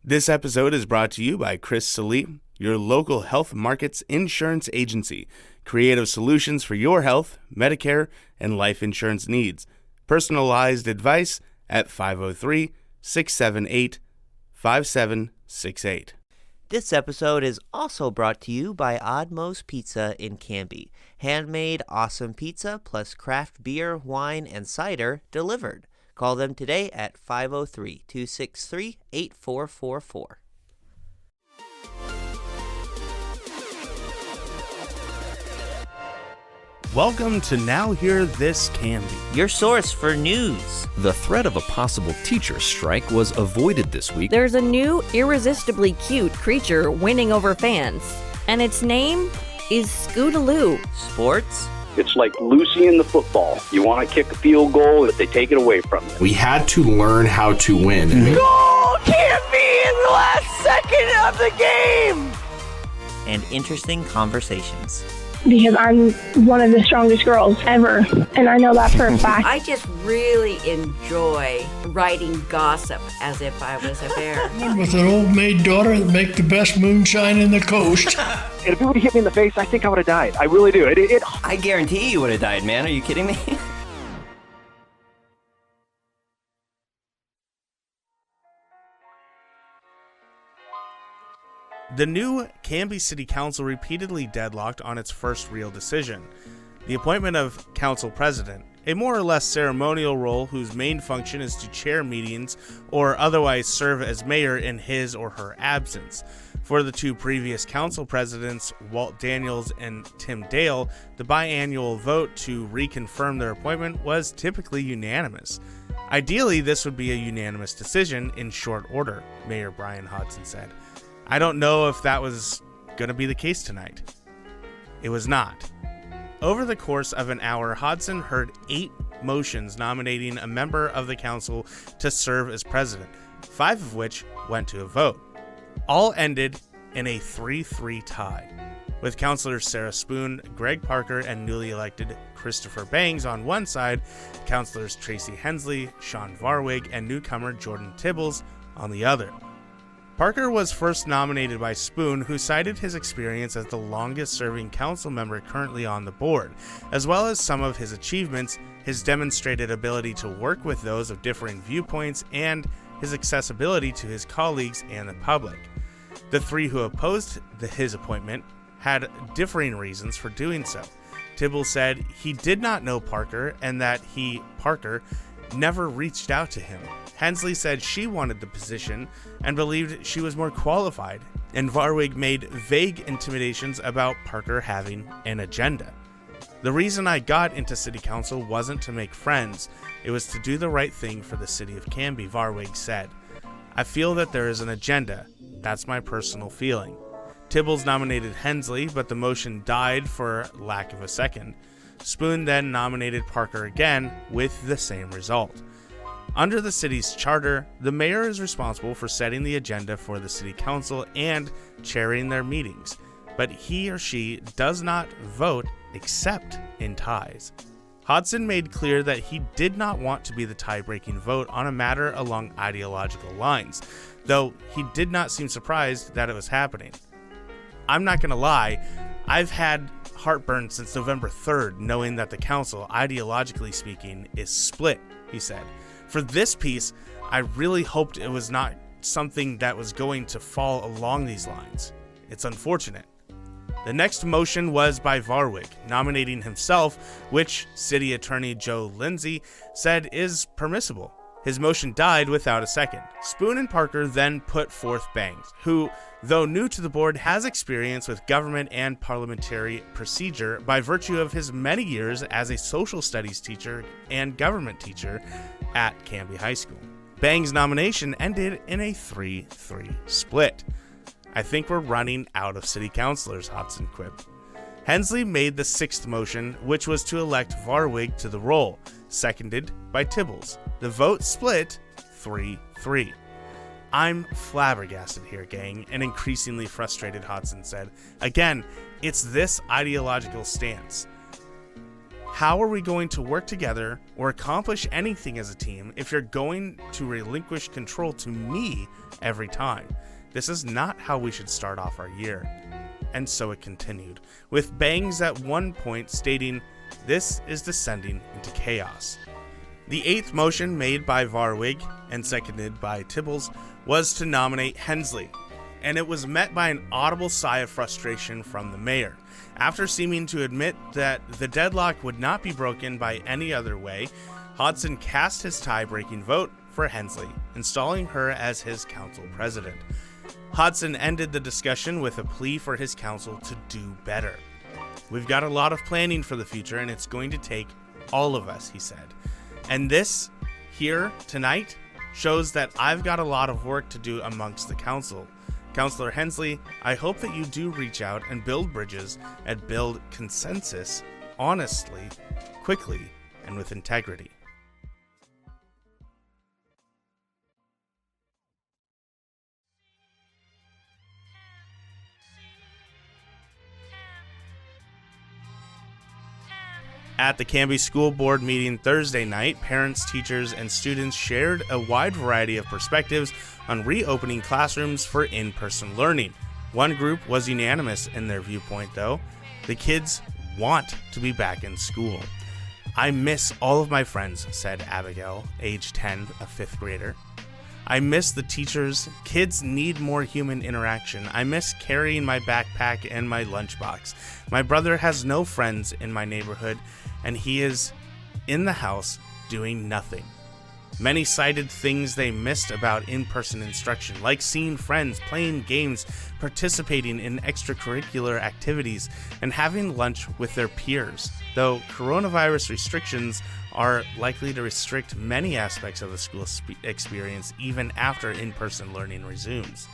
This episode is brought to you by Chris Salee, your local health markets insurance agency. Creative solutions for your health, Medicare, and life insurance needs. Personalized advice at 503-678-5768. This episode is also brought to you by Oddmo's Pizza in Canby. Handmade awesome pizza plus craft beer, wine, and cider delivered. Call them today at 503-263-8444. Welcome to Now Hear This Canby, Your source for news. The threat of a possible teacher strike was avoided this week. There's a new, irresistibly cute creature winning over fans, and its name is Scootaloo. Sports. It's like Lucy in the football. You want to kick a field goal, but they take it away from you. We had to learn how to win. Goal can't be in the last second of the game! And interesting conversations. Because I'm one of the strongest girls ever, and I know that for a fact. I just really enjoy writing gossip as if I was a bear. With an old maid daughter that make the best moonshine in the coast. And if it would have hit me in the face, I think I would have died. I really do. I guarantee you would have died, man. Are you kidding me? The new Canby City Council repeatedly deadlocked on its first real decision, the appointment of council president, a more or less ceremonial role whose main function is to chair meetings or otherwise serve as mayor in his or her absence. For the two previous council presidents, Walt Daniels and Tim Dale, the biannual vote to reconfirm their appointment was typically unanimous. Ideally, this would be a unanimous decision in short order, Mayor Brian Hodson said. I don't know if that was going to be the case tonight. It was not. Over the course of an hour, Hodson heard 8 motions nominating a member of the council to serve as president, 5 of which went to a vote. All ended in a 3-3 tie, with councilors Sarah Spoon, Greg Parker, and newly elected Christopher Bangs on one side, councilors Tracy Hensley, Sean Varwig, and newcomer Jordan Tibbles on the other. Parker was first nominated by Spoon, who cited his experience as the longest-serving council member currently on the board, as well as some of his achievements, his demonstrated ability to work with those of differing viewpoints, and his accessibility to his colleagues and the public. The 3 who opposed his appointment had differing reasons for doing so. Tibble said he did not know Parker and that Parker, never reached out to him. Hensley said she wanted the position and believed she was more qualified, and Varwig made vague intimidations about Parker having an agenda. The reason I got into city council wasn't to make friends, it was to do the right thing for the city of Canby, Varwig said. I feel that there is an agenda. That's my personal feeling. Tibbles nominated Hensley, but the motion died for lack of a second. Spoon then nominated Parker again with the same result. Under the city's charter, the mayor is responsible for setting the agenda for the city council and chairing their meetings, but he or she does not vote except in ties. Hodson made clear that he did not want to be the tie-breaking vote on a matter along ideological lines, though he did not seem surprised that it was happening. I'm not going to lie, I've had heartburn since November 3rd knowing that the council, ideologically speaking, is split, he said. For this piece, I really hoped it was not something that was going to fall along these lines. It's unfortunate. The next motion was by Varwig, nominating himself, which City Attorney Joe Lindsay said is permissible. His motion died without a second. Spoon and Parker then put forth Bangs, who, though new to the board, has experience with government and parliamentary procedure by virtue of his many years as a social studies teacher and government teacher at Canby High School. Bangs' nomination ended in a 3-3 split. I think we're running out of city councilors, Hodson quipped. Hensley made the 6th motion, which was to elect Varwig to the role, seconded by Tibbles. The vote split 3-3. I'm flabbergasted here, gang, and increasingly frustrated, Hodson said. Again, it's this ideological stance. How are we going to work together or accomplish anything as a team if you're going to relinquish control to me every time? This is not how we should start off our year." And so it continued, with Bangs at one point stating, "This is descending into chaos." The eighth motion, made by Varwig and seconded by Tibbles, was to nominate Hensley, and it was met by an audible sigh of frustration from the mayor. After seeming to admit that the deadlock would not be broken by any other way, Hodson cast his tie-breaking vote for Hensley, installing her as his council president. Hodson ended the discussion with a plea for his council to do better. "We've got a lot of planning for the future, and it's going to take all of us," he said. And this here tonight shows that I've got a lot of work to do amongst the council. Councillor Hensley, I hope that you do reach out and build bridges and build consensus honestly, quickly, and with integrity. At the Canby School Board meeting Thursday night, parents, teachers, and students shared a wide variety of perspectives on reopening classrooms for in-person learning. One group was unanimous in their viewpoint, though. The kids want to be back in school. "I miss all of my friends," said Abigail, age 10, a fifth grader. "I miss the teachers. Kids need more human interaction. I miss carrying my backpack and my lunchbox. My brother has no friends in my neighborhood, and he is in the house doing nothing." Many cited things they missed about in-person instruction, like seeing friends, playing games, participating in extracurricular activities, and having lunch with their peers, though coronavirus restrictions are likely to restrict many aspects of the school experience even after in-person learning resumes.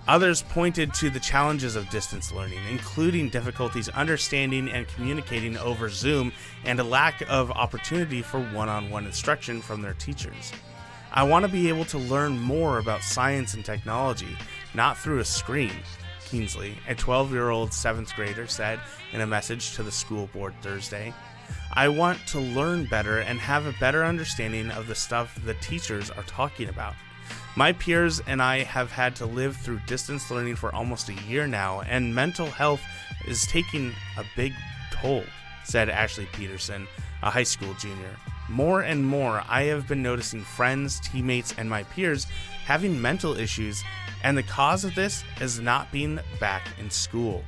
Others pointed to the challenges of distance learning, including difficulties understanding and communicating over Zoom and a lack of opportunity for one-on-one instruction from their teachers. "I want to be able to learn more about science and technology, not through a screen," Kingsley, a 12-year-old 7th grader, said in a message to the school board Thursday. "I want to learn better and have a better understanding of the stuff the teachers are talking about. My peers and I have had to live through distance learning for almost a year now, and mental health is taking a big toll," said Ashley Peterson, a high school junior. "More and more, I have been noticing friends, teammates, and my peers having mental issues, and the cause of this is not being back in school.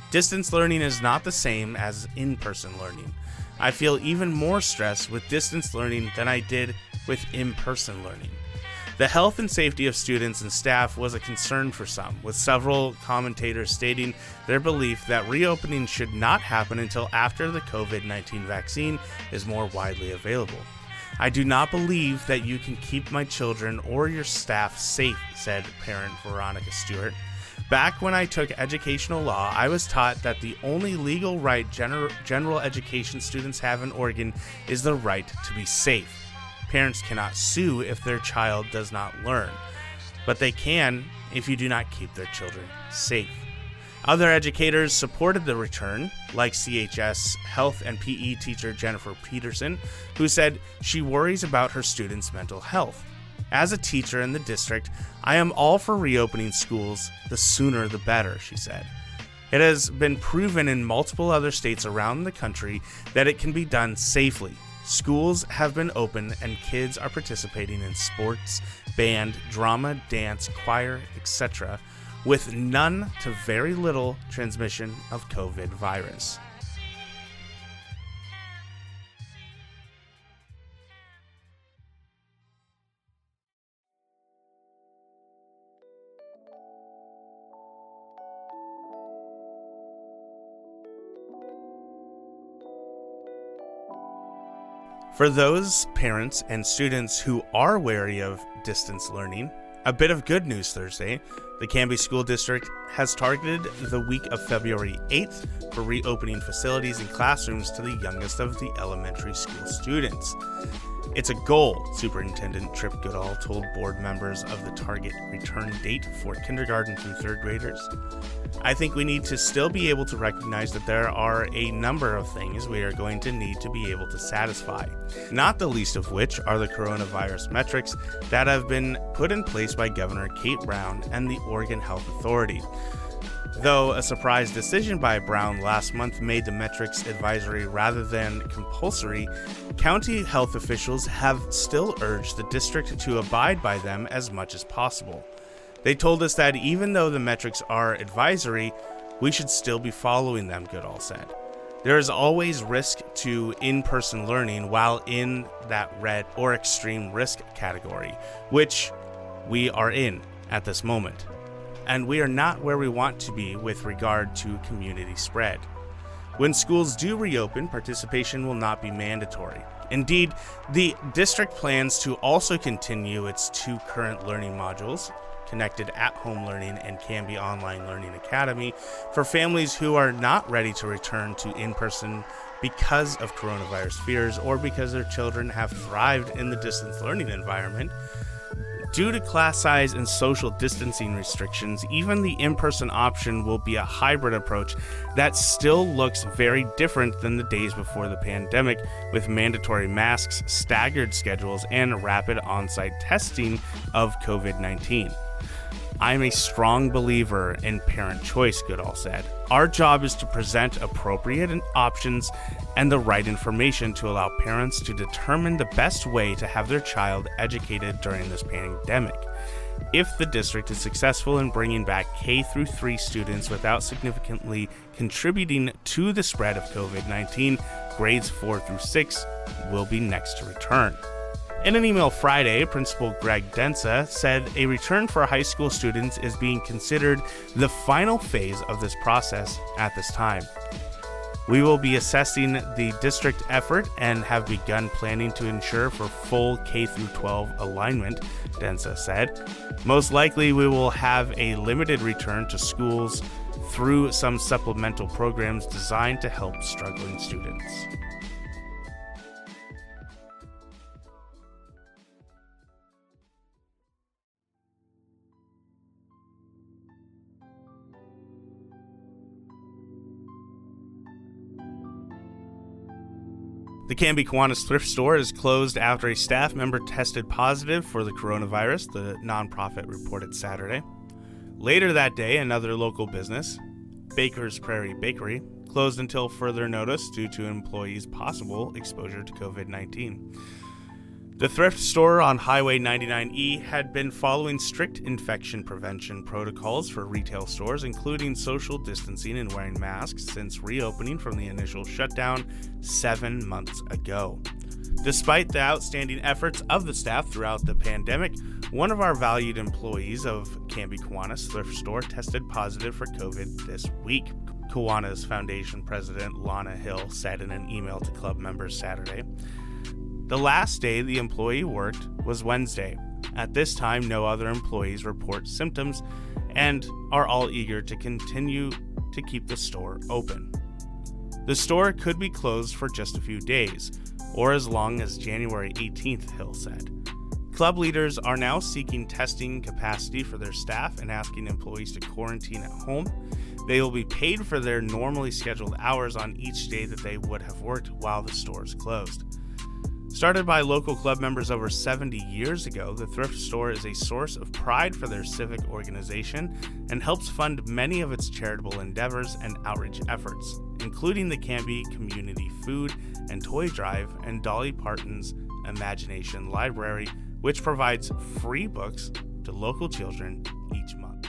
Distance learning is not the same as in-person learning. I feel even more stress with distance learning than I did with in-person learning." The health and safety of students and staff was a concern for some, with several commentators stating their belief that reopening should not happen until after the COVID-19 vaccine is more widely available. "I do not believe that you can keep my children or your staff safe," said parent Veronica Stewart. "Back when I took educational law, I was taught that the only legal right general education students have in Oregon is the right to be safe. Parents cannot sue if their child does not learn, but they can if you do not keep their children safe." Other educators supported the return, like CHS health and PE teacher Jennifer Peterson, who said she worries about her students' mental health. "As a teacher in the district, I am all for reopening schools, the sooner the better," she said. "It has been proven in multiple other states around the country that it can be done safely. Schools have been open and kids are participating in sports, band, drama, dance, choir, etc., with none to very little transmission of COVID virus." For those parents and students who are wary of distance learning, a bit of good news Thursday. The Canby School District has targeted the week of February 8th for reopening facilities and classrooms to the youngest of the elementary school students. It's a goal, Superintendent Tripp Goodall told board members of the target return date for kindergarten through third graders. I think we need to still be able to recognize that there are a number of things we are going to need to be able to satisfy, not the least of which are the coronavirus metrics that have been put in place by Governor Kate Brown and the Oregon Health Authority. Though a surprise decision by Brown last month made the metrics advisory rather than compulsory, county health officials have still urged the district to abide by them as much as possible. They told us that even though the metrics are advisory, we should still be following them, Goodall said. There is always risk to in-person learning while in that red or extreme risk category, which we are in at this moment. And we are not where we want to be with regard to community spread. When schools do reopen, participation will not be mandatory. Indeed, the district plans to also continue its 2 current learning modules, Connected at-Home Learning and Canby Online Learning Academy, for families who are not ready to return to in-person because of coronavirus fears or because their children have thrived in the distance learning environment. Due to class size and social distancing restrictions, even the in-person option will be a hybrid approach that still looks very different than the days before the pandemic, with mandatory masks, staggered schedules, and rapid on-site testing of COVID-19. I'm a strong believer in parent choice, Goodall said. Our job is to present appropriate options and the right information to allow parents to determine the best way to have their child educated during this pandemic. If the district is successful in bringing back K-3 students without significantly contributing to the spread of COVID-19, grades 4 through 6 will be next to return. In an email Friday, Principal Greg Densa said a return for high school students is being considered the final phase of this process at this time. We will be assessing the district effort and have begun planning to ensure for full K-12 alignment, Densa said. Most likely we will have a limited return to schools through some supplemental programs designed to help struggling students. The Canby Kiwanis thrift store is closed after a staff member tested positive for the coronavirus, the nonprofit reported Saturday. Later that day, another local business, Baker's Prairie Bakery, closed until further notice due to employees' possible exposure to COVID-19. The thrift store on Highway 99E had been following strict infection prevention protocols for retail stores, including social distancing and wearing masks, since reopening from the initial shutdown 7 months ago. Despite the outstanding efforts of the staff throughout the pandemic, one of our valued employees of Canby Kiwanis thrift store tested positive for COVID this week, Kiwanis Foundation President Lana Hill said in an email to club members Saturday. The last day the employee worked was Wednesday. At this time, no other employees report symptoms and are all eager to continue to keep the store open. The store could be closed for just a few days, or as long as January 18th, Hill said. Club leaders are now seeking testing capacity for their staff and asking employees to quarantine at home. They will be paid for their normally scheduled hours on each day that they would have worked while the store is closed. Started by local club members over 70 years ago, the thrift store is a source of pride for their civic organization and helps fund many of its charitable endeavors and outreach efforts, including the Canby Community Food and Toy Drive and Dolly Parton's Imagination Library, which provides free books to local children each month.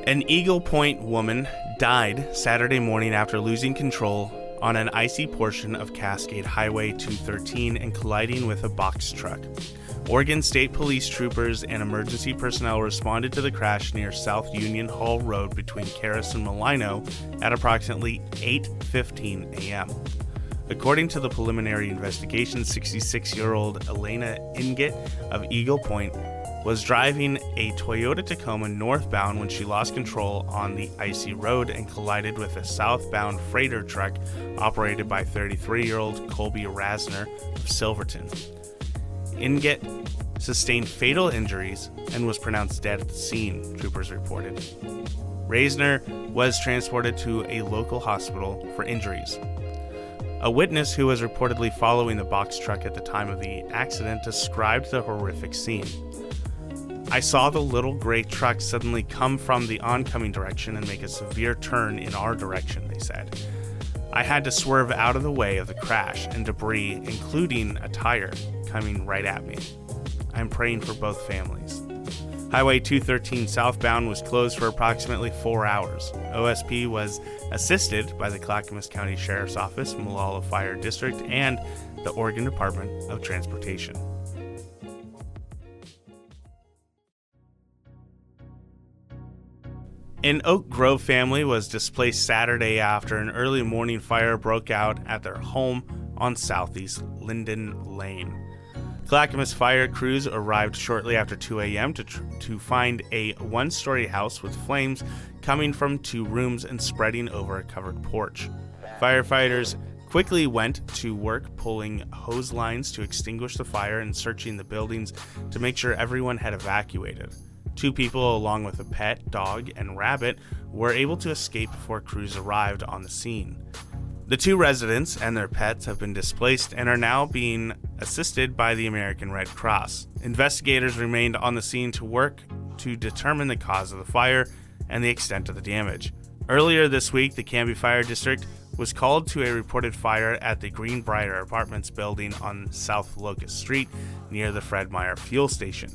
An Eagle Point woman died Saturday morning after losing control on an icy portion of Cascade Highway 213 and colliding with a box truck. Oregon State Police troopers and emergency personnel responded to the crash near South Union Hall Road between Caris and Malino at approximately 8:15 a.m. According to the preliminary investigation, 66-year-old Elena Inget of Eagle Point was driving a Toyota Tacoma northbound when she lost control on the icy road and collided with a southbound freighter truck operated by 33-year-old Colby Rasner of Silverton. Inget sustained fatal injuries and was pronounced dead at the scene, troopers reported. Rasner was transported to a local hospital for injuries. A witness who was reportedly following the box truck at the time of the accident described the horrific scene. "I saw the little gray truck suddenly come from the oncoming direction and make a severe turn in our direction," they said. "I had to swerve out of the way of the crash and debris, including a tire, coming right at me. I'm praying for both families." Highway 213 southbound was closed for approximately 4 hours. OSP was assisted by the Clackamas County Sheriff's Office, Molalla Fire District, and the Oregon Department of Transportation. An Oak Grove family was displaced Saturday after an early morning fire broke out at their home on Southeast Linden Lane. Clackamas fire crews arrived shortly after 2 a.m. to find a one-story house with flames coming from 2 rooms and spreading over a covered porch. Firefighters quickly went to work pulling hose lines to extinguish the fire and searching the buildings to make sure everyone had evacuated. 2 people, along with a pet, dog, and rabbit, were able to escape before crews arrived on the scene. The 2 residents and their pets have been displaced and are now being assisted by the American Red Cross. Investigators remained on the scene to work to determine the cause of the fire and the extent of the damage. Earlier this week, the Canby Fire District was called to a reported fire at the Greenbrier Apartments building on South Locust Street near the Fred Meyer fuel station.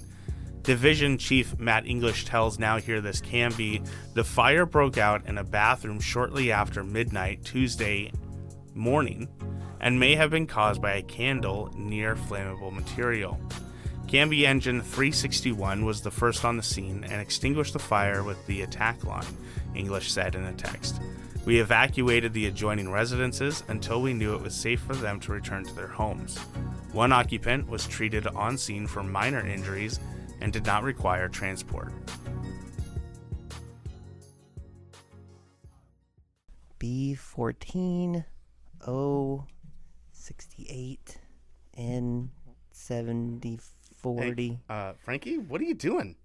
Division Chief Matt English tells Now Hear This Canby the fire broke out in a bathroom shortly after midnight Tuesday morning and may have been caused by a candle near flammable material. Canby Engine 361 was the first on the scene and extinguished the fire with the attack line, English said in a text. "We evacuated the adjoining residences until we knew it was safe for them to return to their homes. One occupant was treated on scene for minor injuries and did not require transport." B14068 N7040. Hey, Frankie, what are you doing?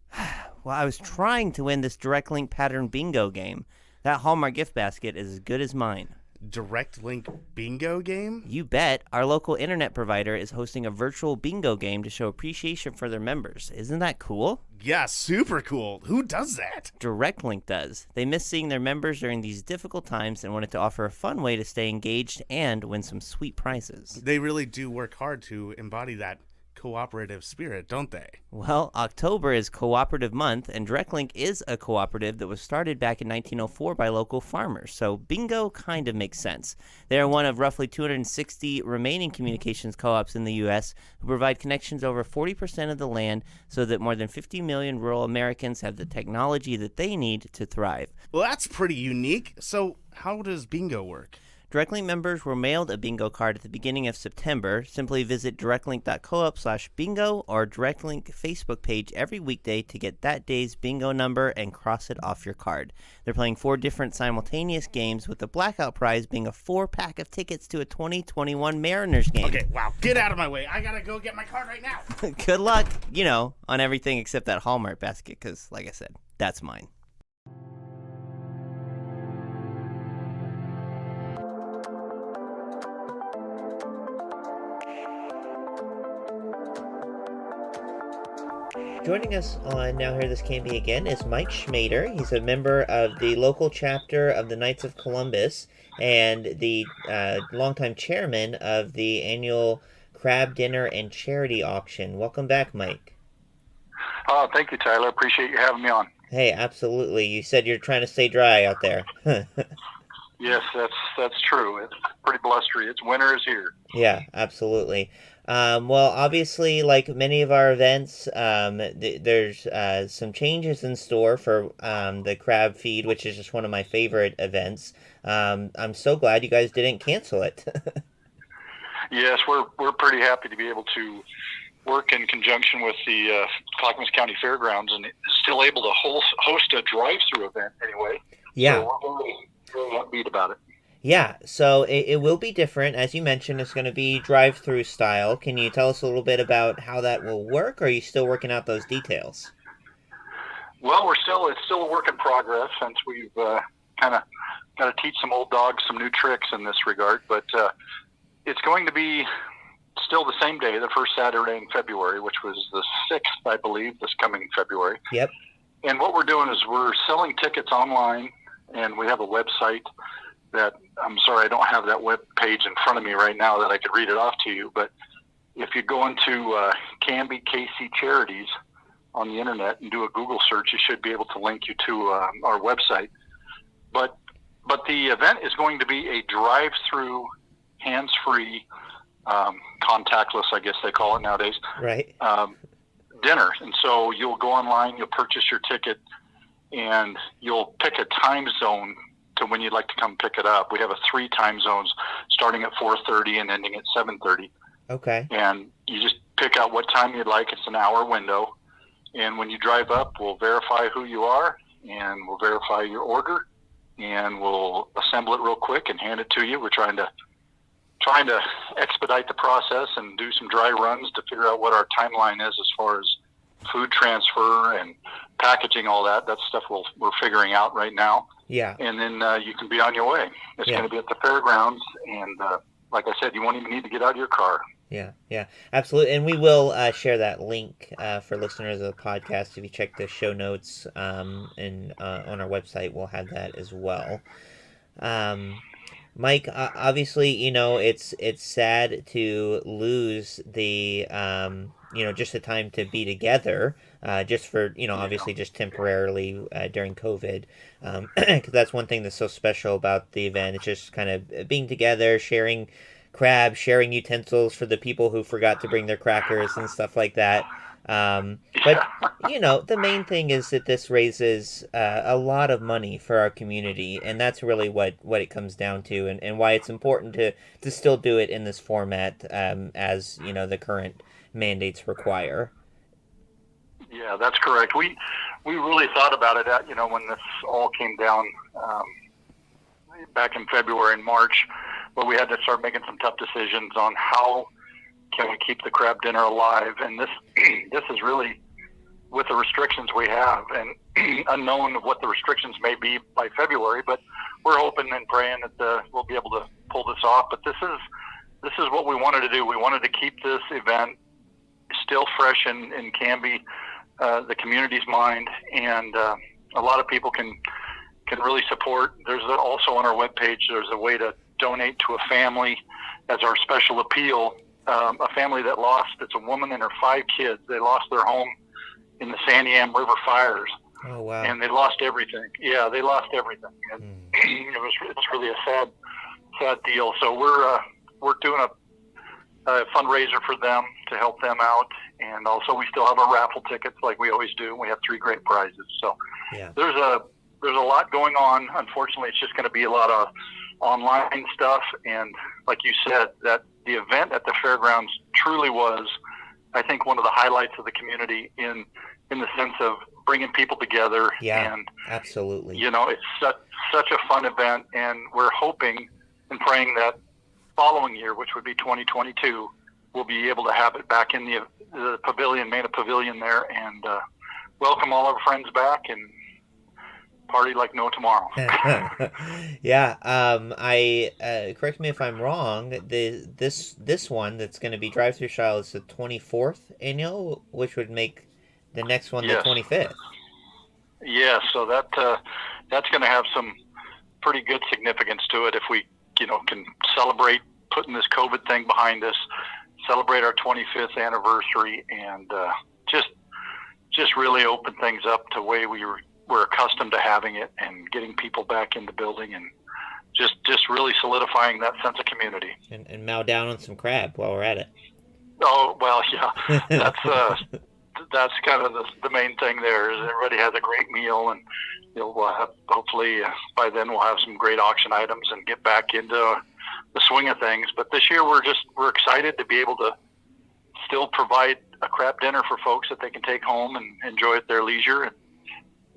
Well, I was trying to win this direct link pattern bingo game. That Hallmark gift basket is as good as mine. Direct link bingo game? You bet. Our local internet provider is hosting a virtual bingo game to show appreciation for their members. Isn't that cool? Yeah, super cool. Who does that? DirectLink does. They miss seeing their members during these difficult times and wanted to offer a fun way to stay engaged and win some sweet prizes. They really do work hard to embody that cooperative spirit, don't they? Well, October is Cooperative Month, and DirectLink is a cooperative that was started back in 1904 by local farmers, so bingo kind of makes sense. They are one of roughly 260 remaining communications co-ops in the U.S. who provide connections over 40% of the land so that more than 50 million rural Americans have the technology that they need to thrive. Well, that's pretty unique. So how does bingo work? DirectLink members were mailed a bingo card at the beginning of September. Simply visit directlink.coop/bingo or DirectLink Facebook page every weekday to get that day's bingo number and cross it off your card. They're playing 4 different simultaneous games, with the blackout prize being a 4-pack of tickets to a 2021 Mariners game. Okay, wow, get out of my way. I gotta go get my card right now. Good luck, on everything except that Hallmark basket, because, like I said, that's mine. Joining us on Now Hear This Canby again is Mike Schmader. He's a member of the local chapter of the Knights of Columbus and the longtime chairman of the annual crab dinner and charity auction. Welcome back, Mike. Oh, thank you, Tyler. Appreciate you having me on. Hey, absolutely. You said you're trying to stay dry out there. Yes, that's true. It's pretty blustery. It's winter is here. Yeah, absolutely. Well, obviously, like many of our events, there's some changes in store for the crab feed, which is just one of my favorite events. I'm so glad you guys didn't cancel it. Yes, we're pretty happy to be able to work in conjunction with the Clackamas County Fairgrounds, and is still able to host a drive-through event anyway. Yeah. So we're very upbeat about it. Yeah, so it will be different. As you mentioned, it's going to be drive-through style. Can you tell us a little bit about how that will work, or are you still working out those details? Well, it's still a work in progress, since we've kind of got to teach some old dogs some new tricks in this regard. But it's going to be still the same day, the first Saturday in February, which was the 6th, I believe, this coming February. Yep. And what we're doing is we're selling tickets online, and we have a website that, I'm sorry, I don't have that web page in front of me right now that I could read it off to you. But if you go into Canby KC Charities on the internet and do a Google search, you should be able to link you to our website. But the event is going to be a drive-through, hands-free, contactless, I guess they call it nowadays, right? Dinner. And so you'll go online, you'll purchase your ticket, and you'll pick a time zone to when you'd like to come pick it up. We have 3 time zones, starting at 4:30 and ending at 7:30. Okay. And you just pick out what time you'd like. It's an hour window. And when you drive up, we'll verify who you are, and we'll verify your order, and we'll assemble it real quick and hand it to you. We're trying to expedite the process and do some dry runs to figure out what our timeline is as far as food transfer and packaging, all that. That's stuff we're figuring out right now. Yeah. And then you can be on your way. It's going to be at the fairgrounds, and like I said, you won't even need to get out of your car. Yeah, absolutely. And we will share that link for listeners of the podcast. If you check the show notes and on our website, we'll have that as well. Mike, obviously, it's sad to lose the, just the time to be together, just for, obviously just temporarily during COVID. Because that's one thing that's so special about the event. It's just kind of being together, sharing crabs, sharing utensils for the people who forgot to bring their crackers and stuff like that. But the main thing is that this raises a lot of money for our community, and that's really what it comes down to, and why it's important to still do it in this format, as the current mandates require. Yeah, that's correct. We really thought about it when this all came down back in February and March, but we had to start making some tough decisions on how can we keep the crab dinner alive. And this is really, with the restrictions we have, and unknown of what the restrictions may be by February, but we're hoping and praying that we'll be able to pull this off. But this is what we wanted to do. We wanted to keep this event still fresh in Canby, the community's mind, and a lot of people can really support. There's also on our webpage, there's a way to donate to a family as our special appeal. A family that it's a woman and her 5 kids. They lost their home in the Santiam River fires. Oh, wow. And they lost everything. Yeah, they lost everything. And it's really a sad deal. So we're doing a fundraiser for them to help them out. And also we still have our raffle tickets like we always do. We have 3 great prizes. So there's a lot going on. Unfortunately, it's just going to be a lot of online stuff. And like you said, that the event at the fairgrounds truly was, I think, one of the highlights of the community in the sense of bringing people together. Yeah, and absolutely. It's such a fun event, and we're hoping and praying that following year, which would be 2022, we'll be able to have it back in the pavilion, Mena Pavilion there, and welcome all our friends back and party like no tomorrow. Yeah. Correct me if I'm wrong. This one that's going to be drive-through style is the 24th annual, which would make the next one the 25th. Yeah. So that's going to have some pretty good significance to it if we can celebrate putting this COVID thing behind us, celebrate our 25th anniversary, and just really open things up to the way we're accustomed to having it, and getting people back in the building, and just really solidifying that sense of community. And mow down on some crab while we're at it. Oh, well, yeah. That's kind of the main thing there, is everybody has a great meal, and we'll have, hopefully by then we'll have some great auction items and get back into the swing of things. But this year we're excited to be able to still provide a crab dinner for folks that they can take home and enjoy at their leisure,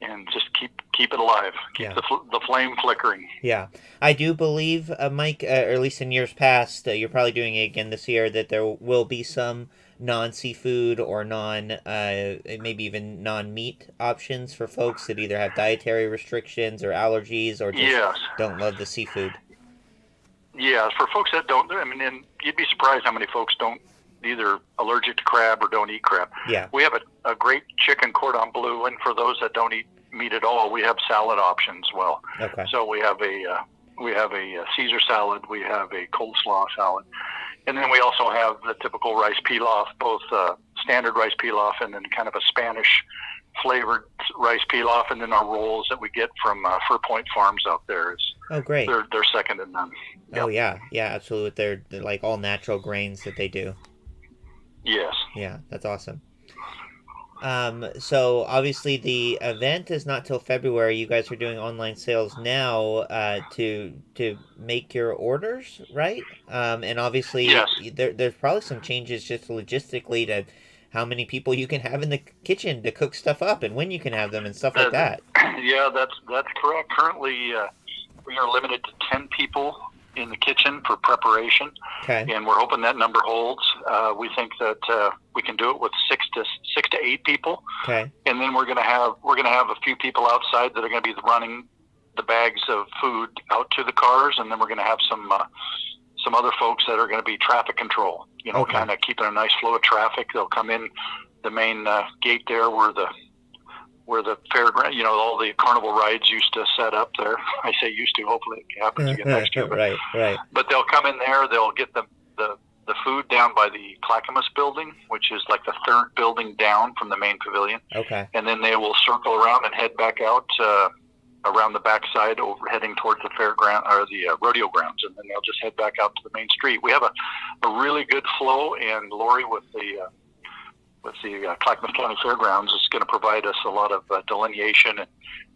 and just keep it alive, keep the flame flickering. Yeah, I do believe, Mike, or at least in years past, you're probably doing it again this year, that there will be some non-seafood or maybe even non-meat options for folks that either have dietary restrictions or allergies or just don't love the seafood. Yeah, for folks that don't, I mean, and you'd be surprised how many folks don't either allergic to crab or don't eat crab. Yeah. We have a great chicken cordon bleu, and for those that don't eat meat at all, we have salad options as well. Okay. So we have a Caesar salad, we have a coleslaw salad, and then we also have the typical rice pilaf, both standard rice pilaf and then kind of a Spanish flavored rice pilaf, and then our rolls that we get from Fur Point Farms out there. Oh, great. They're second to none. Yep. Oh, yeah, absolutely. They're like all natural grains that they do. Yes. Yeah, that's awesome. So obviously the event is not till February. You guys are doing online sales now to make your orders, right? And obviously there's probably some changes just logistically to how many people you can have in the kitchen to cook stuff up and when you can have them and stuff like that. Yeah, that's correct. Currently, we are limited to 10 people in the kitchen for preparation, and we're hoping that number holds. We think that we can do it with six to eight people, and then we're gonna have a few people outside that are gonna be running the bags of food out to the cars, and then we're gonna have some other folks that are gonna be traffic control. You know, kind of keeping a nice flow of traffic. They'll come in the main gate there where the fairground, you know, all the carnival rides used to set up there. I say used to, hopefully it happens again next year. Right. But they'll come in there, they'll get the food down by the Clackamas building, which is like the third building down from the main pavilion. Okay. And then they will circle around and head back out around the backside, heading towards the fairground or the rodeo grounds, and then they'll just head back out to the main street. We have a really good flow, and Lori with the Clackamas County Fairgrounds is going to provide us a lot of delineation,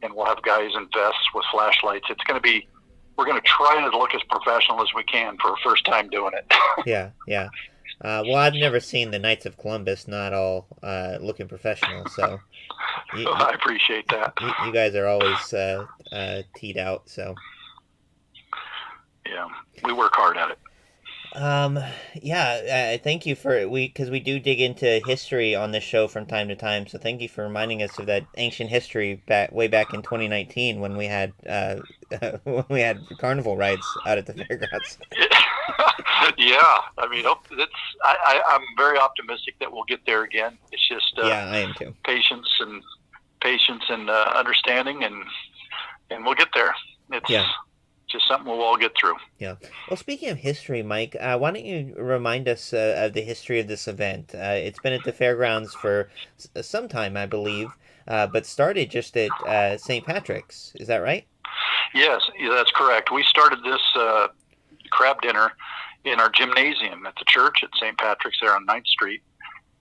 and we'll have guys in vests with flashlights. We're going to try to look as professional as we can for a first time doing it. Yeah. Well, I've never seen the Knights of Columbus not all looking professional, so I appreciate that. You guys are always teed out, so yeah, we work hard at it. Thank you because we do dig into history on this show from time to time, so thank you for reminding us of that ancient history way back in 2019 when we had carnival rides out at the fairgrounds. Yeah, I mean, I'm very optimistic that we'll get there again. It's just I am too. Patience and understanding, and we'll get there. It's just something we'll all get through. Yeah. Well, speaking of history, Mike, why don't you remind us of the history of this event? It's been at the fairgrounds for some time, I believe, but started just at St. Patrick's. Is that right? Yes, that's correct. We started this crab dinner in our gymnasium at the church at St. Patrick's there on 9th Street.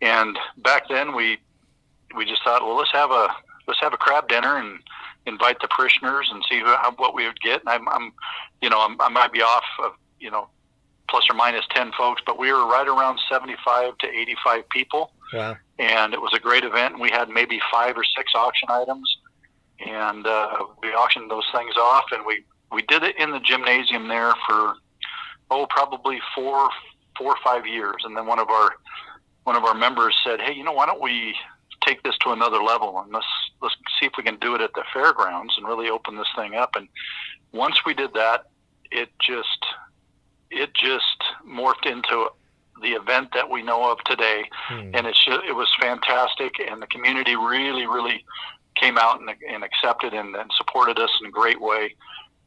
And back then we just thought, well, let's have a crab dinner and invite the parishioners and see what we would get. And I might be off of, plus or minus 10 folks, but we were right around 75 to 85 people. Wow. And it was a great event. We had maybe 5 or 6 auction items, and we auctioned those things off, and we did it in the gymnasium there for probably 4 or 5 years. And then one of our members said, hey, why don't we take this to another level, and let's see if we can do it at the fairgrounds and really open this thing up. And once we did that, it just morphed into the event that we know of today. And it was fantastic, and the community really, really came out and accepted and supported us in a great way.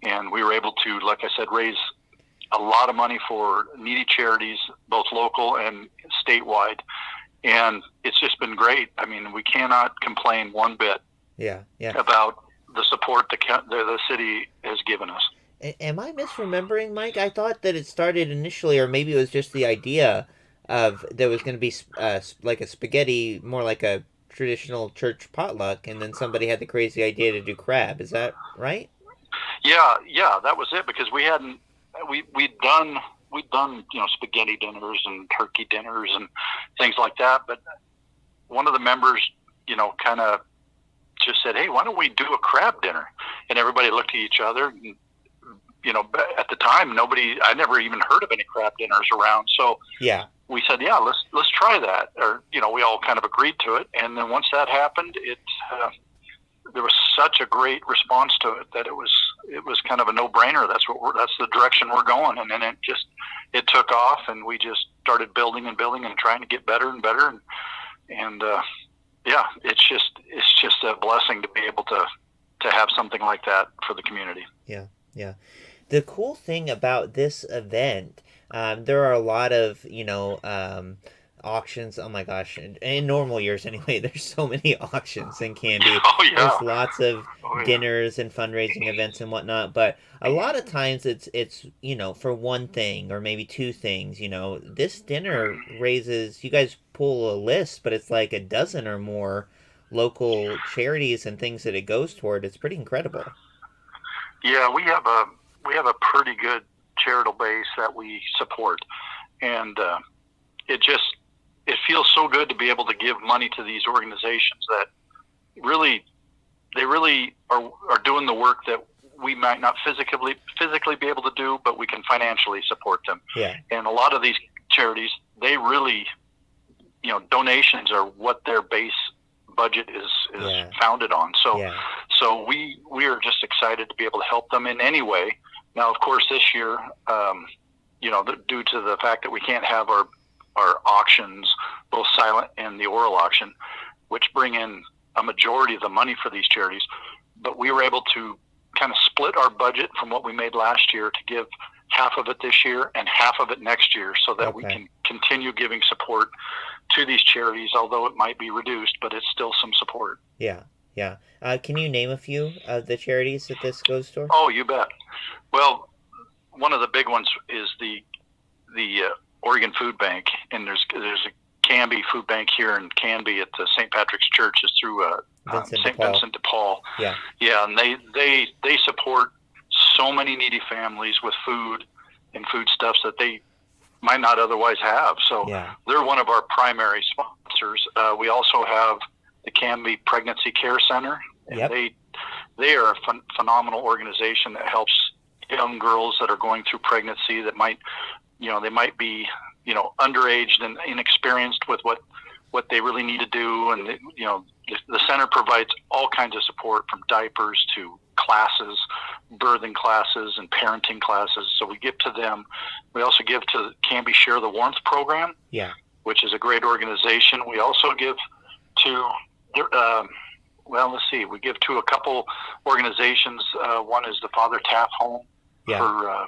And we were able to, like I said, raise a lot of money for needy charities, both local and statewide. And it's just been great. I mean, we cannot complain one bit about the support the city has given us. Am I misremembering, Mike? I thought that it started initially, or maybe it was just the idea of there was going to be like a spaghetti, more like a traditional church potluck, and then somebody had the crazy idea to do crab. Is that right? Yeah, that was it, because we'd done spaghetti dinners and turkey dinners and things like that, but one of the members, kind of just said, "Hey, why don't we do a crab dinner?" And everybody looked at each other. And, at the time, I never even heard of any crab dinners around. So Yeah. we said, "Yeah, let's try that." Or, we all kind of agreed to it. And then once that happened, there was such a great response to it that it was kind of a no-brainer. That's the direction we're going. And then it took off, and we just started building and trying to get better and better. And yeah, it's just a blessing to be able to have something like that for the community. Yeah. Yeah. The cool thing about this event, there are a lot of, auctions. Oh my gosh. In normal years anyway, there's so many auctions in Canby. Oh, yeah. There's lots of dinners and fundraising events and whatnot, but a lot of times it's for one thing or maybe two things. This dinner raises, you guys pull a list, but it's like a dozen or more local charities and things that it goes toward. It's pretty incredible. Yeah, we have a pretty good charitable base that we support, and it feels so good to be able to give money to these organizations that they really are doing the work that we might not physically be able to do, but we can financially support them. Yeah. And a lot of these charities, they really, donations are what their base budget is founded on. So we are just excited to be able to help them in any way. Now, of course, this year, due to the fact that we can't have our auctions, both silent and the oral auction, which bring in a majority of the money for these charities, but we were able to kind of split our budget from what we made last year to give half of it this year and half of it next year, so that we can continue giving support to these charities, although it might be reduced, but it's still some support. Yeah. Yeah. Can you name a few of the charities that this goes toward? Oh, you bet. Well, one of the big ones is the Oregon Food Bank, and there's a Canby Food Bank here in Canby at the St. Patrick's Church. Is through St. Vincent de Paul. Yeah. Yeah, and they support so many needy families with food and foodstuffs that they might not otherwise have. So they're one of our primary sponsors. We also have the Canby Pregnancy Care Center, and they are a phenomenal organization that helps young girls that are going through pregnancy that might be underaged and inexperienced with what they really need to do. And the center provides all kinds of support, from diapers to classes, birthing classes and parenting classes. So we give to them. We also give to Canby Share the Warmth program, which is a great organization. We also give to we give to a couple organizations. One is the Father Taft Home for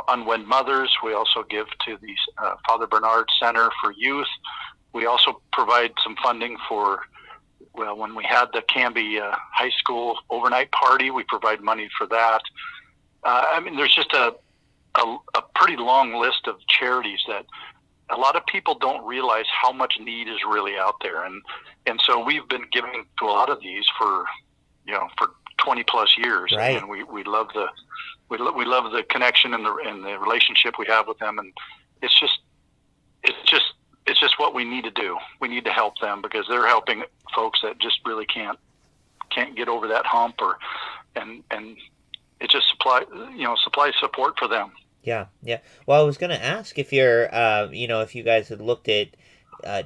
unwed mothers. We also give to the Father Bernard Center for Youth. We also provide some funding for, when we had the Canby High School overnight party, we provide money for that. There's just a pretty long list of charities that a lot of people don't realize how much need is really out there. And so we've been giving to a lot of these for 20 plus years. Right. And we love the connection and the relationship we have with them. And it's just what we need to do. We need to help them because they're helping folks that just really can't get over that hump, and it just supplies support for them. Yeah. Well, I was going to ask if you're, if you guys had looked at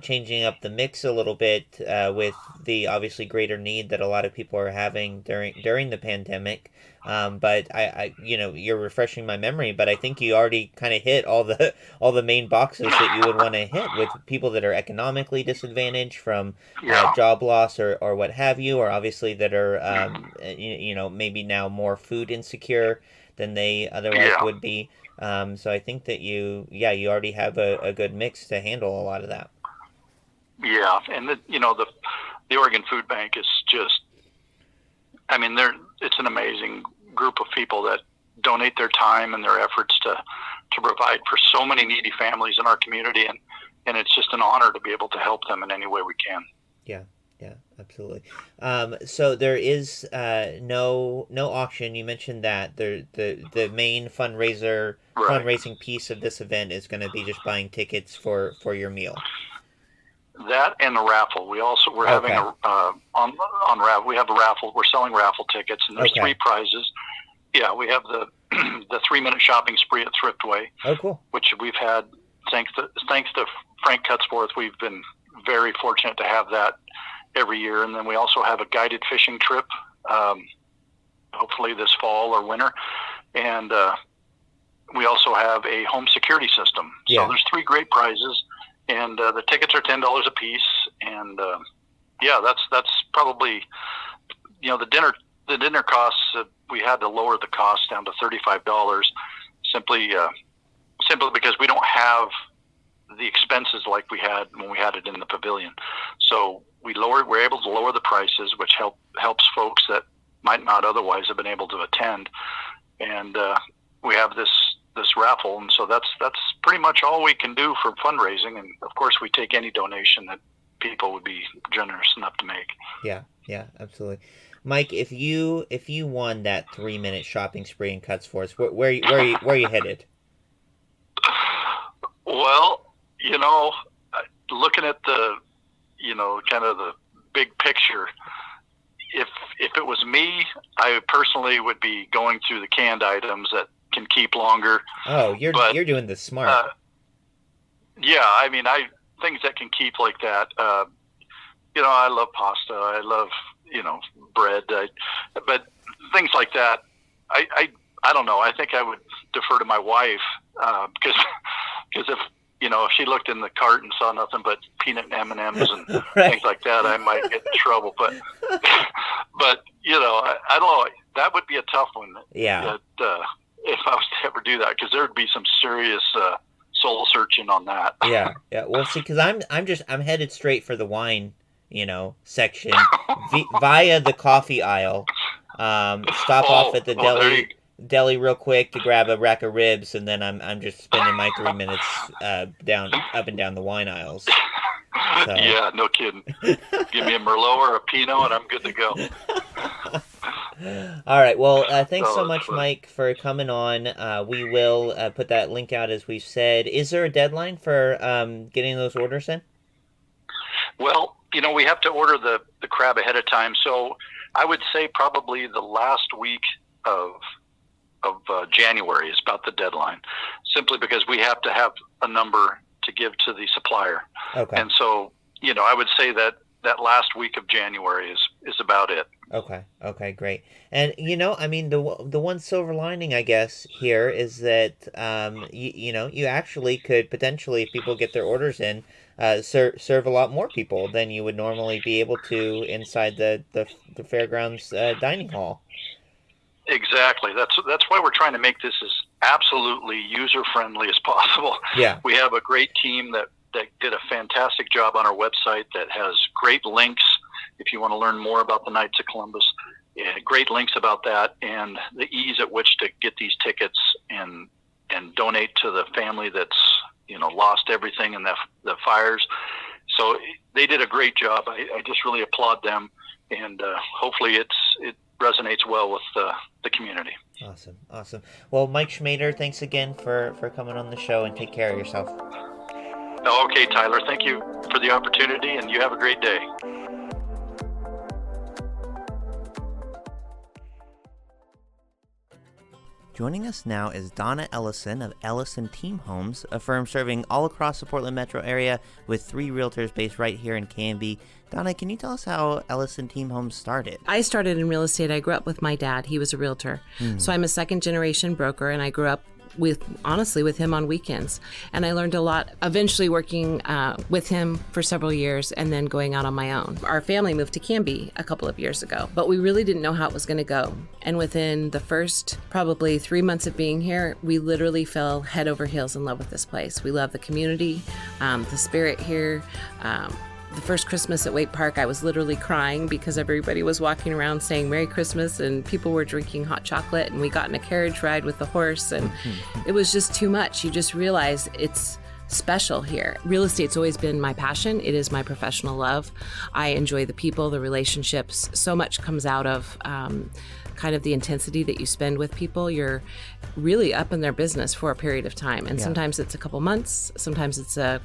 changing up the mix a little bit with the obviously greater need that a lot of people are having during the pandemic. But I you're refreshing my memory, but I think you already kind of hit all the main boxes that you would want to hit with people that are economically disadvantaged from job loss or what have you, or obviously that are, maybe now more food insecure than they otherwise would be. So I think that you already have a good mix to handle a lot of that. Yeah, and the Oregon Food Bank is just, it's an amazing group of people that donate their time and their efforts to provide for so many needy families in our community, and it's just an honor to be able to help them in any way we can. Yeah, absolutely. So there is no auction. You mentioned that the main fundraising piece of this event is going to be just buying tickets for your meal. That and the raffle. We're having on raffle. We have a raffle. We're selling raffle tickets, and there's 3 prizes. Yeah, we have the 3-minute shopping spree at Thriftway. Oh, cool. Which we've had thanks to Frank Cutsforth. We've been very fortunate to have that every year, and then we also have a guided fishing trip, hopefully this fall or winter, and we also have a home security system. So there's 3 great prizes, and the tickets are $10 a piece, and that's probably, the dinner costs. We had to lower the cost down to $35 simply because we don't have the expenses like we had when we had it in the pavilion. So we're able to lower the prices, which helps folks that might not otherwise have been able to attend. And we have this raffle, and so that's pretty much all we can do for fundraising. And of course, we take any donation that people would be generous enough to make. Yeah, absolutely. Mike, if you won that 3-minute shopping spree in Cutsforth, where are you headed? Well, looking at the, kind of the big picture, if it was me, I personally would be going through the canned items that can keep longer. Oh, you're doing this smart. Things that can keep like that. I love pasta. I love, bread. But things like that, I don't know. I think I would defer to my wife because if she looked in the cart and saw nothing but peanut and M&Ms and things like that, I might get in trouble. But I don't know. That would be a tough one. Yeah. If I was to ever do that, because there would be some serious soul searching on that. Yeah. Well, see, because I'm headed straight for the wine, section via the coffee aisle. Stop off at the deli real quick to grab a rack of ribs, and then I'm just spending my 3 minutes up and down the wine aisles. So. Yeah, no kidding. Give me a Merlot or a Pinot, and I'm good to go. All right. Well, thanks so much, Mike, for coming on. We will put that link out as we've said. Is there a deadline for getting those orders in? Well, we have to order the crab ahead of time. So I would say probably the last week of January is about the deadline, simply because we have to have a number to give to the supplier. Okay. And so, I would say that last week of January is about it. Okay, great. And the one silver lining, I guess, here is that you actually could potentially, if people get their orders in, serve a lot more people than you would normally be able to inside the fairgrounds dining hall. Exactly. That's why we're trying to make this as absolutely user friendly as possible. Yeah. We have a great team that did a fantastic job on our website that has great links. If you want to learn more about the Knights of Columbus, great links about that, and the ease at which to get these tickets and donate to the family that's lost everything in the fires. So they did a great job. I just really applaud them, and hopefully it resonates well with the community. Awesome. Well, Mike Schmader, thanks again for coming on the show, and take care of yourself. Okay, Tyler. Thank you for the opportunity, and you have a great day. Joining us now is Donna Ellison of Ellison Team Homes, a firm serving all across the Portland metro area with 3 realtors based right here in Canby. Donna, can you tell us how Ellison Team Homes started? I started in real estate. I grew up with my dad. He was a realtor. So I'm a second-generation broker, and I grew up with him on weekends. And I learned a lot, eventually working with him for several years and then going out on my own. Our family moved to Canby a couple of years ago, but we really didn't know how it was going to go. And within the first probably 3 months of being here, we literally fell head over heels in love with this place. We love the community, the spirit here. The first Christmas at Waite Park, I was literally crying because everybody was walking around saying Merry Christmas and people were drinking hot chocolate, and we got in a carriage ride with the horse, and it was just too much. You just realize it's special here. Real estate's always been my passion. It is my professional love. I enjoy the people, the relationships. So much comes out of kind of the intensity that you spend with people. You're really up in their business for a period of time, and sometimes it's a couple months, sometimes it's a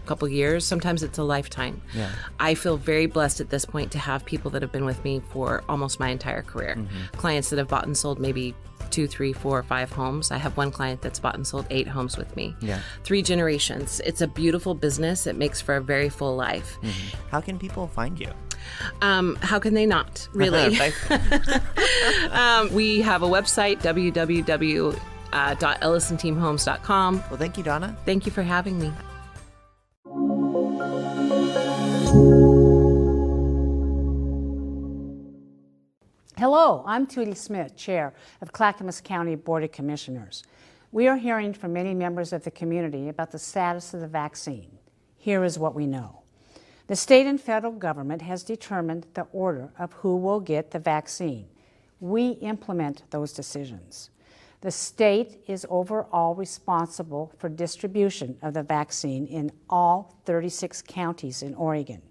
couple years. Sometimes it's a lifetime. Yeah. I feel very blessed at this point to have people that have been with me for almost my entire career. Clients that have bought and sold maybe 2, 3, 4, 5 homes. I have one client that's bought and sold 8 homes with me. Yeah. 3 generations. It's a beautiful business. It makes for a very full life. How can people find you? How can they not, really? We have a website, www.ellisonteamhomes.com. Well, thank you, Donna. Thank you for having me. Hello, I'm Tootie Smith, Chair of Clackamas County Board of Commissioners. We are hearing from many members of the community about the status of the vaccine. Here is what we know. The state and federal government has determined the order of who will get the vaccine. We implement those decisions. The state is overall responsible for distribution of the vaccine in all 36 counties in Oregon.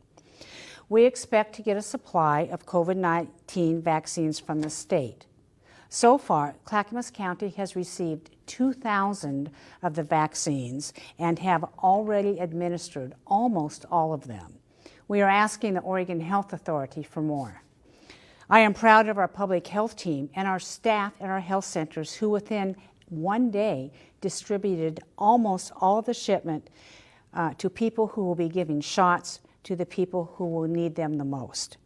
We expect to get a supply of COVID-19 vaccines from the state. So far, Clackamas County has received 2,000 of the vaccines and have already administered almost all of them. We are asking the Oregon Health Authority for more. I am proud of our public health team and our staff at our health centers who within one day distributed almost all of the shipment to people who will be giving shots to the people who will need them the most.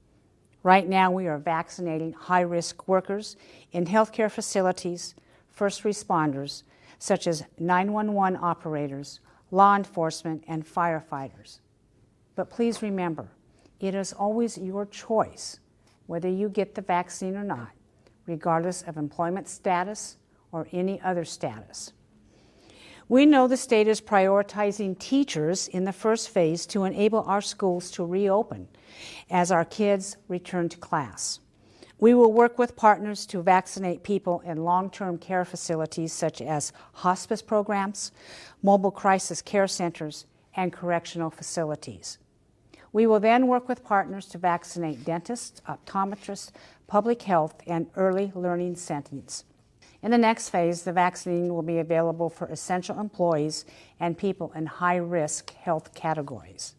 Right now, we are vaccinating high-risk workers in healthcare facilities, first responders, such as 911 operators, law enforcement, and firefighters. But please remember, it is always your choice whether you get the vaccine or not, regardless of employment status or any other status. We know the state is prioritizing teachers in the first phase to enable our schools to reopen as our kids return to class. We will work with partners to vaccinate people in long-term care facilities such as hospice programs, mobile crisis care centers, and correctional facilities. We will then work with partners to vaccinate dentists, optometrists, public health, and early learning settings. In the next phase, the vaccine will be available for essential employees and people in high-risk health categories.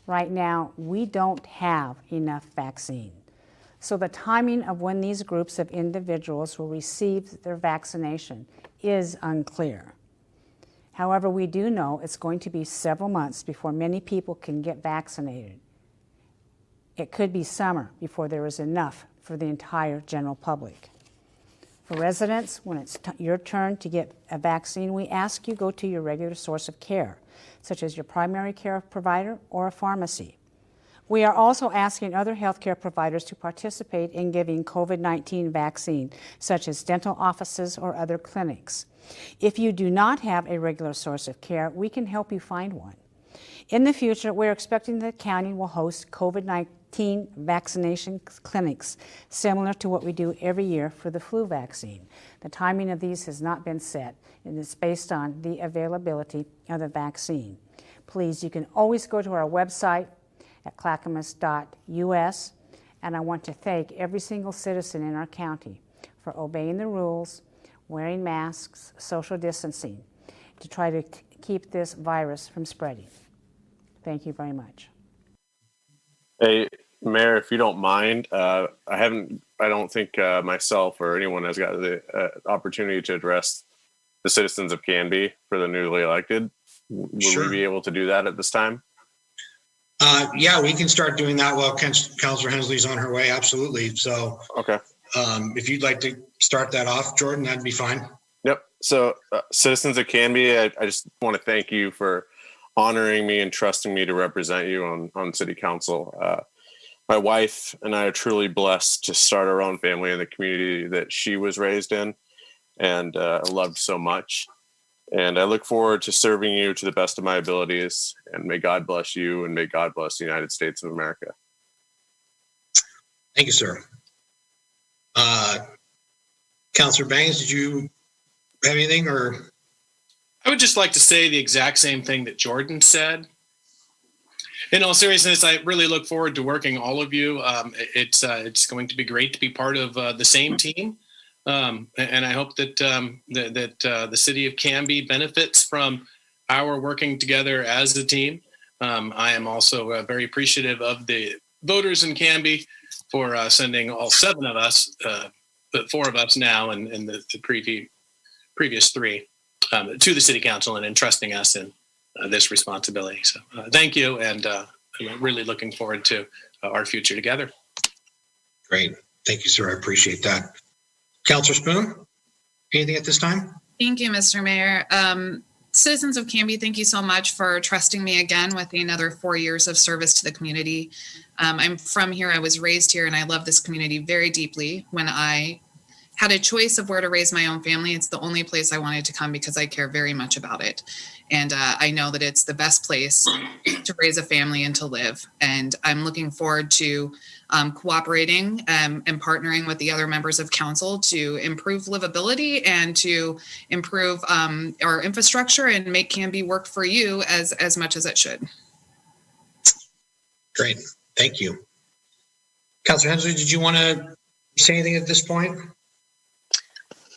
Right now, we don't have enough vaccine. So the timing of when these groups of individuals will receive their vaccination is unclear. However, we do know it's going to be several months before many people can get vaccinated. It could be summer before there is enough for the entire general public. For residents, when it's your turn to get a vaccine, we ask you go to your regular source of care, such as your primary care provider or a pharmacy. We are also asking other healthcare providers to participate in giving COVID-19 vaccine, such as dental offices or other clinics. If you do not have a regular source of care, we can help you find one. In the future, we're expecting the county will host COVID-19 vaccination clinics, similar to what we do every year for the flu vaccine. The timing of these has not been set, and it's based on the availability of the vaccine. Please, you can always go to our website at clackamas.us, and I want to thank every single citizen in our county for obeying the rules, wearing masks, social distancing, to try to keep this virus from spreading. Thank you very much. Hey, Mayor, if you don't mind, I don't think myself or anyone has got the opportunity to address the citizens of Canby for the newly elected. Will we be able to do that at this time? Yeah, we can start doing that while Councilor Hensley's on her way. Absolutely. So, okay. If you'd like to start that off, Jordan, that'd be fine. Yep. So, citizens of Canby, I just want to thank you for honoring me and trusting me to represent you on City Council. My wife and I are truly blessed to start our own family in the community that she was raised in and loved so much. And I look forward to serving you to the best of my abilities. And may God bless you, and may God bless the United States of America. Thank you, sir. Councilor Bangs, did you have anything? Or I would just like to say the exact same thing that Jordan said. In all seriousness, I really look forward to working all of you. It's going to be great to be part of the same team. And I hope that the city of Canby benefits from our working together as a team. I am also very appreciative of the voters in Canby for sending all 7 of us, but 4 of us now and the previous 3 to the city council and entrusting us in this responsibility. So thank you, and I'm really looking forward to our future together. Great. Thank you, sir. I appreciate that. Councilor Spoon, anything at this time? Thank you, Mr. Mayor. Citizens of Canby, thank you so much for trusting me again with another 4 years of service to the community. I'm from here. I was raised here, and I love this community very deeply. When I had a choice of where to raise my own family, it's the only place I wanted to come because I care very much about it. And I know that it's the best place to raise a family and to live. And I'm looking forward to cooperating and partnering with the other members of council to improve livability and to improve our infrastructure and make Canby work for you as much as it should. Great. Thank you. Councilor Hensley, did you want to say anything at this point?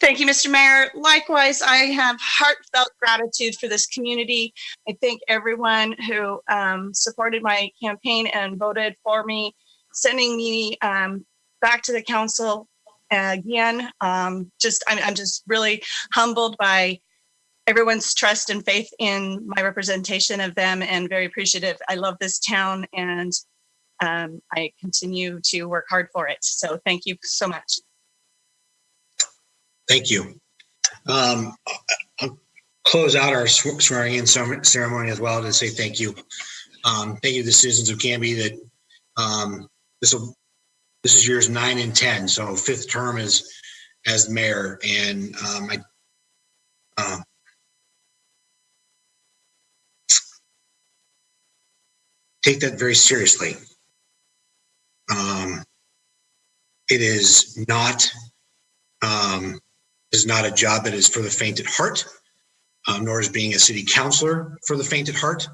Thank you, Mr. Mayor. Likewise, I have heartfelt gratitude for this community. I thank everyone who supported my campaign and voted for me, sending me back to the council again. I'm just really humbled by everyone's trust and faith in my representation of them, and very appreciative. I love this town, and I continue to work hard for it. So thank you so much. Thank you. I'll close out our swearing in ceremony as well to say thank you. Thank you to the citizens of Canby that this is years 9 and 10, so 5th term as mayor, and I take that very seriously. It is not a job that is for the faint at heart, nor is being a city councilor for the faint at heart.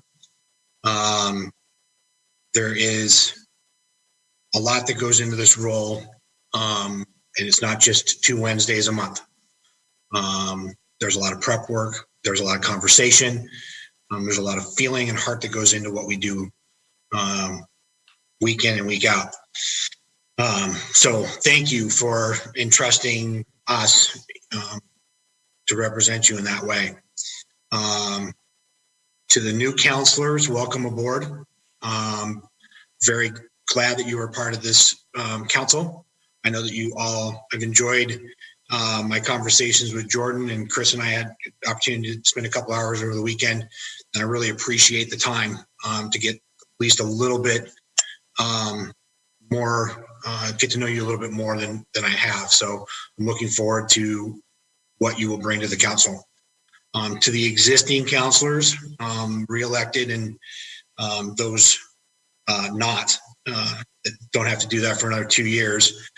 There is a lot that goes into this role, and it's not just 2 Wednesdays a month. There's a lot of prep work. There's a lot of conversation. There's a lot of feeling and heart that goes into what we do week in and week out. So thank you for entrusting us to represent you in that way. To the new councilors, welcome aboard. Very glad that you were part of this council. I know that you all have enjoyed my conversations with Jordan, and Chris and I had the opportunity to spend a couple hours over the weekend, and I really appreciate the time to get at least a little bit more, get to know you a little bit more than I have. So I'm looking forward to what you will bring to the council. To the existing councilors, re-elected, and those not, don't have to do that for another 2 years.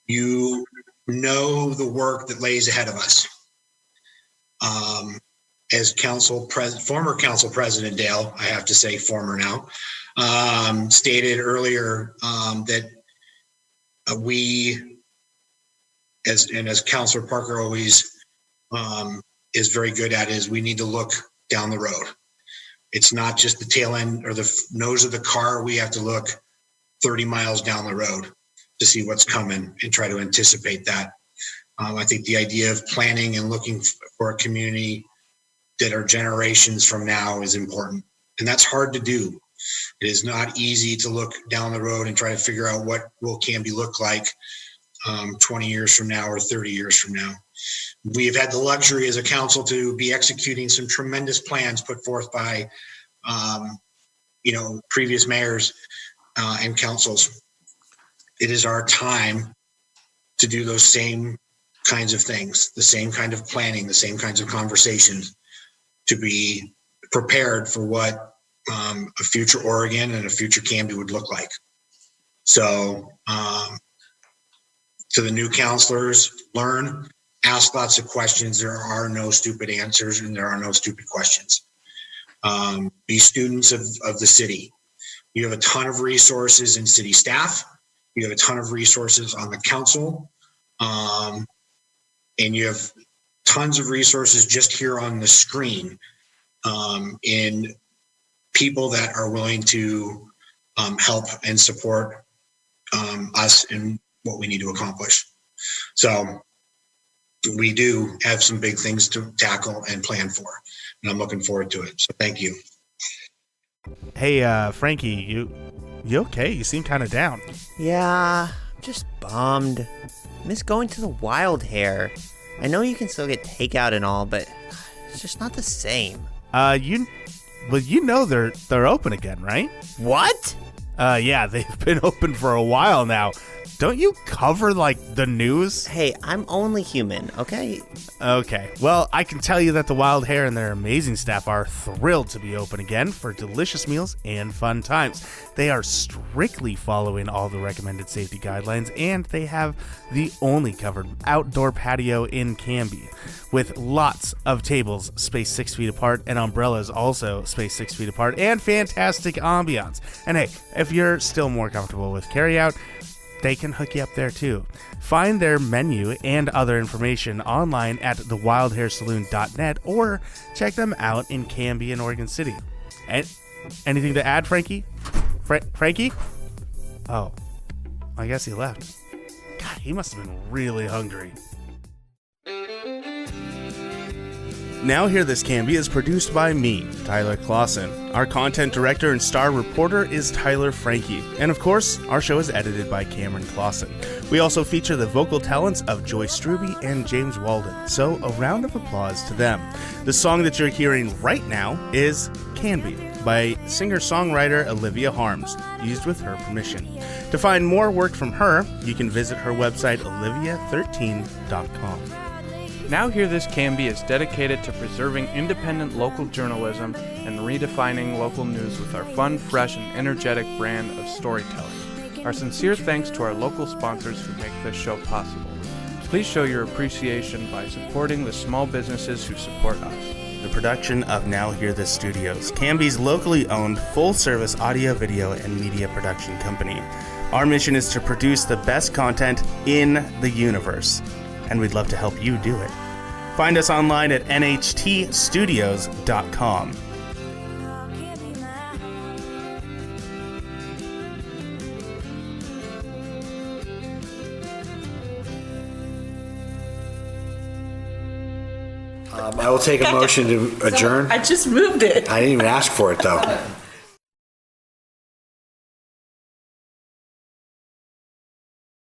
You know the work that lays ahead of us. As former council president Dale, I have to say former now, stated earlier that we, as Councilor Parker always is very good at, is we need to look down the road. It's not just the tail end or the nose of the car. We have to look 30 miles down the road to see what's coming and try to anticipate that. I think the idea of planning and looking for a community that are generations from now is important. And that's hard to do. It is not easy to look down the road and try to figure out what will Canby look like 20 years from now or 30 years from now. We have had the luxury as a council to be executing some tremendous plans put forth by, previous mayors and councils. It is our time to do those same kinds of things, the same kind of planning, the same kinds of conversations, to be prepared for what a future Oregon and a future Canby would look like. So to the new counselors, learn, ask lots of questions. There are no stupid answers and there are no stupid questions. Be students of the city. You have a ton of resources in city staff. You have a ton of resources on the council. And you have tons of resources just here on the screen in people that are willing to help and support us in what we need to accomplish. So we do have some big things to tackle and plan for, and I'm looking forward to it. So thank you. Hey, Frankie, you okay? You seem kind of down. Yeah, I'm just bummed. Miss going to the Wild Hair. I know you can still get takeout and all, but it's just not the same. You know they're open again, right? What? Yeah, they've been open for a while now. Don't you cover, like, the news? Hey, I'm only human, okay? Okay. Well, I can tell you that the Wild Hair and their amazing staff are thrilled to be open again for delicious meals and fun times. They are strictly following all the recommended safety guidelines, and they have the only covered outdoor patio in Canby, with lots of tables spaced 6 feet apart and umbrellas also spaced 6 feet apart, and fantastic ambiance. And hey, if you're still more comfortable with carryout, they can hook you up there too. Find their menu and other information online at thewildhairsaloon.net or check them out in Canby and Oregon City. Anything to add, Frankie? Frankie? Oh, I guess he left. God, he must have been really hungry. Now Hear This Canby is produced by me, Tyler Clausen. Our content director and star reporter is Tyler Frankie. And of course, our show is edited by Cameron Clausen. We also feature the vocal talents of Joyce Struby and James Walden, so a round of applause to them. The song that you're hearing right now is Canby by singer-songwriter Olivia Harms, used with her permission. To find more work from her, you can visit her website olivia13.com. Now Hear This Canby is dedicated to preserving independent local journalism and redefining local news with our fun, fresh, and energetic brand of storytelling. Our sincere thanks to our local sponsors who make this show possible. Please show your appreciation by supporting the small businesses who support us. The production of Now Hear This Studios, Canby's locally owned full-service audio, video, and media production company. Our mission is to produce the best content in the universe, and we'd love to help you do it. Find us online at nhtstudios.com. I will take a motion to adjourn. I just moved it. I didn't even ask for it, though.